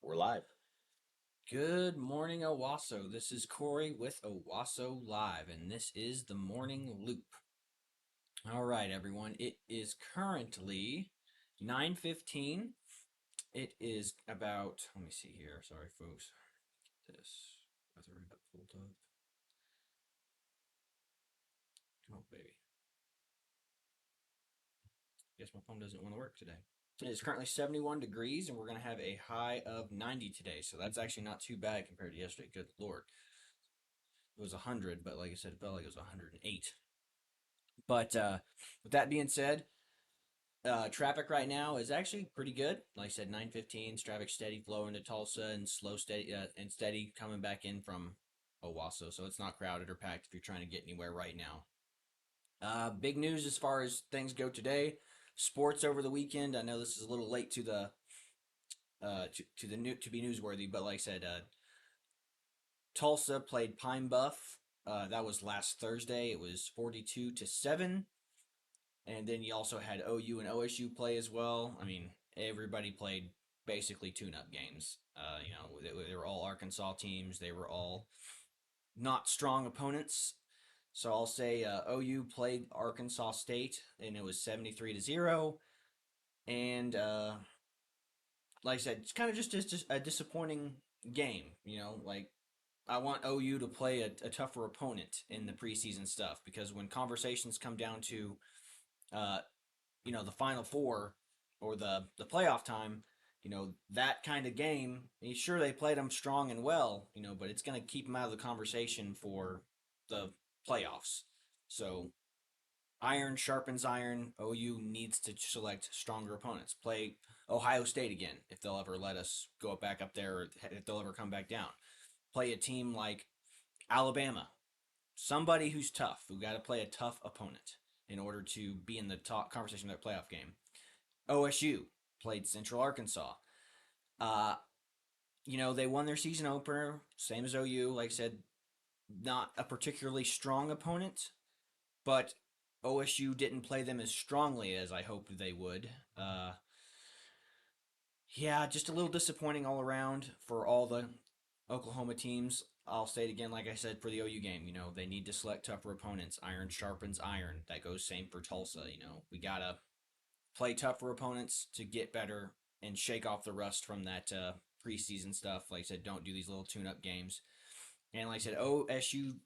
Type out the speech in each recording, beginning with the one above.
We're live. Good morning, Owasso. This is Corey with Owasso Live, and this is the Morning Loop. All right, everyone. It is currently 9:15. It is about, let me see here. Sorry, folks. This weather got pulled up. Come on, baby. Guess my phone doesn't want to work today. It is currently 71 degrees, and we're going to have a high of 90 today. So that's actually not too bad compared to yesterday. Good Lord. It was 100, but like I said, it felt like it was 108. But with that being said, traffic right now is actually pretty good. Like I said, 9:15. Traffic steady flowing to Tulsa and slow steady and steady coming back in from Owasso. So it's not crowded or packed if you're trying to get anywhere right now. Big news as far as things go today. Sports over the weekend. I know this is a little late to the to the new to be newsworthy, but like I said, Tulsa played Pine Bluff. That was last Thursday. It was 42-7. And then you also had OU and OSU play as well. I mean, everybody played basically tune-up games. They were all Arkansas teams. They were all not strong opponents. So I'll say OU played Arkansas State, and it was 73-0. And like I said, it's kind of just a disappointing game. Like I want OU to play a tougher opponent in the preseason stuff because when conversations come down to uh, the Final Four or the playoff time, that kind of game. Sure, they played them strong and well, but it's going to keep them out of the conversation for the playoffs. So iron sharpens iron. OU needs to select stronger opponents. Play Ohio State again if they'll ever let us go back up there, or if they'll ever come back down. Play a team like Alabama, somebody who's tough. We got to play a tough opponent in order to be in the top conversation of that playoff game. OSU played Central Arkansas. Uh, they won their season opener, same as OU. Like I said, not a particularly strong opponent, but OSU didn't play them as strongly as I hoped they would. Uh, yeah, just a little disappointing all around for all the Oklahoma teams. I'll say it again, like I said for the OU game. They need to select tougher opponents. Iron sharpens iron. That goes same for Tulsa. We gotta play tougher opponents to get better and shake off the rust from that preseason stuff. Like I said, don't do these little tune-up games. And like I said, OSU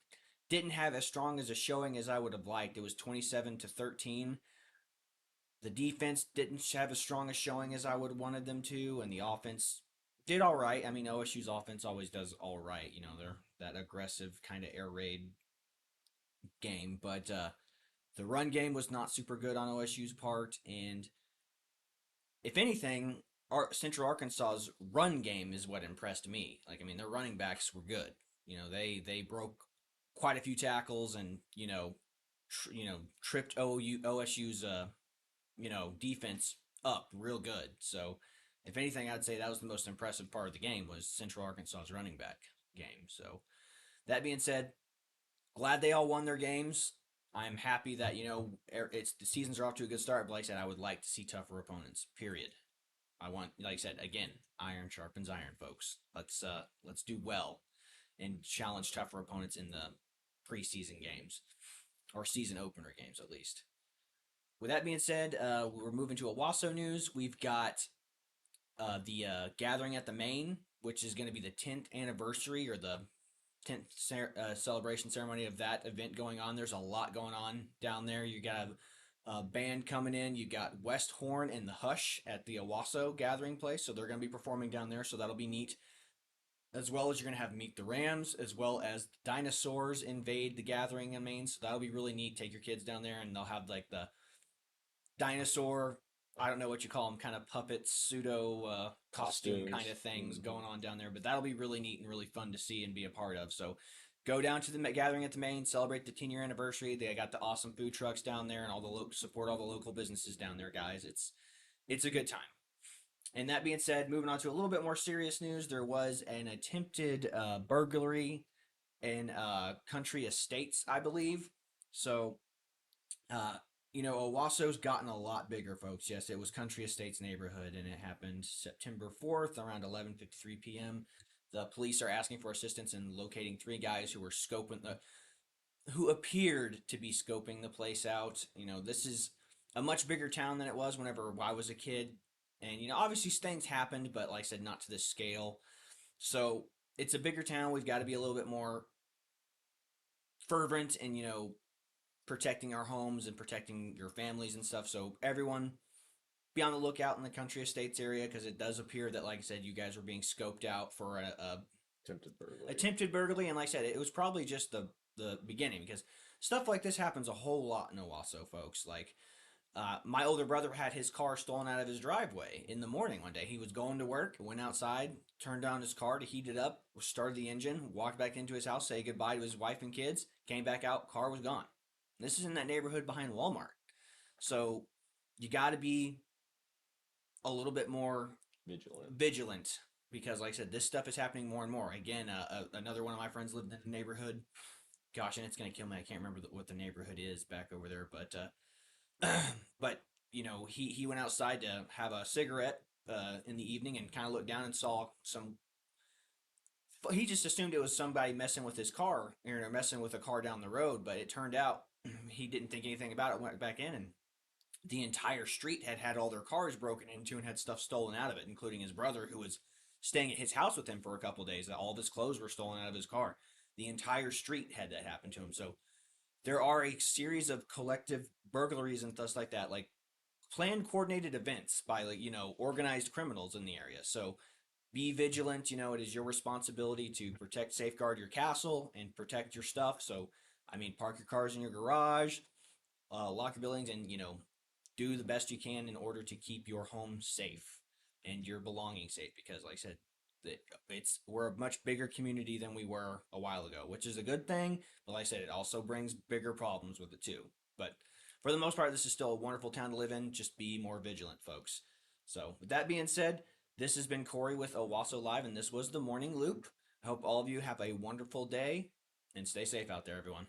didn't have as strong as a showing as I would have liked. It was 27-13. The defense didn't have as strong a showing as I would have wanted them to, and the offense did all right. I mean, OSU's offense always does all right. They're that aggressive kind of air raid game, but the run game was not super good on OSU's part, and if anything, Central Arkansas's run game is what impressed me. Like, I mean, their running backs were good. They broke quite a few tackles and tripped OSU's defense up real good. So, if anything, I'd say that was the most impressive part of the game was Central Arkansas's running back game. So, that being said, glad they all won their games. I'm happy that it's the seasons are off to a good start. But like I said, I would like to see tougher opponents. Period. I want, like I said, again, iron sharpens iron, folks. Let's do well and challenge tougher opponents in the preseason games or season opener games at least. With that being said, we're moving to Owasso news. We've got the gathering at the main, which is going to be the 10th anniversary or the 10th celebration ceremony of that event going on. There's a lot going on down there. You got a band coming in. You got West Horn and the Hush at the Owasso gathering place. So they're going to be performing down there. So that'll be neat. As well as you're going to have Meet the Rams, as well as dinosaurs invade the gathering in Maine. So that'll be really neat. Take your kids down there and they'll have like the dinosaur, I don't know what you call them, kind of puppet pseudo costume kind Costumes. of things Hmm. going on down there. But that'll be really neat and really fun to see and be a part of. So go down to the gathering at the main, celebrate the 10-year anniversary. They got the awesome food trucks down there and all the support all the local businesses down there, guys. It's a good time. And that being said, moving on to a little bit more serious news, there was an attempted burglary in Country Estates, I believe. So uh, Owasso's gotten a lot bigger, folks. Yes, it was Country Estates neighborhood, and it happened September 4th around 11:53 p.m. The police are asking for assistance in locating three guys who appeared to be scoping the place out. This is a much bigger town than it was whenever I was a kid, and obviously things happened, but like I said, not to this scale. So it's a bigger town. We've got to be a little bit more fervent and protecting our homes and protecting your families and stuff. So everyone, be on the lookout in the country estates area because it does appear that, like I said, you guys were being scoped out for a Attempted burglary. attempted burglary, and like I said, it was probably just the beginning because stuff like this happens a whole lot in Owasso, folks. Like my older brother had his car stolen out of his driveway in the morning one day. He was going to work, went outside, turned on his car to heat it up, started the engine, walked back into his house, say goodbye to his wife and kids, came back out, car was gone. This is in that neighborhood behind Walmart. So you got to be a little bit more vigilant because, like I said, this stuff is happening more and more. Again, another one of my friends lived in the neighborhood. Gosh, and it's gonna kill me. I can't remember what the neighborhood is back over there, but he went outside to have a cigarette in the evening and kind of looked down and saw some. He just assumed it was somebody messing with his car or messing with a car down the road, but it turned out he didn't think anything about it. Went back in, and the entire street had all their cars broken into and had stuff stolen out of it, including his brother who was staying at his house with him for a couple of days. All of his clothes were stolen out of his car. The entire street had that happen to him. So there are a series of collective burglaries and stuff like that, like planned coordinated events by organized criminals in the area. So be vigilant. It is your responsibility to protect, safeguard your castle and protect your stuff. So I mean, park your cars in your garage, lock your buildings, and do the best you can in order to keep your home safe and your belongings safe. Because, like I said, we're a much bigger community than we were a while ago, which is a good thing. But like I said, it also brings bigger problems with it too. But for the most part, this is still a wonderful town to live in. Just be more vigilant, folks. So, with that being said, this has been Corey with Owasso Live, and this was the Morning Loop. I hope all of you have a wonderful day and stay safe out there, everyone.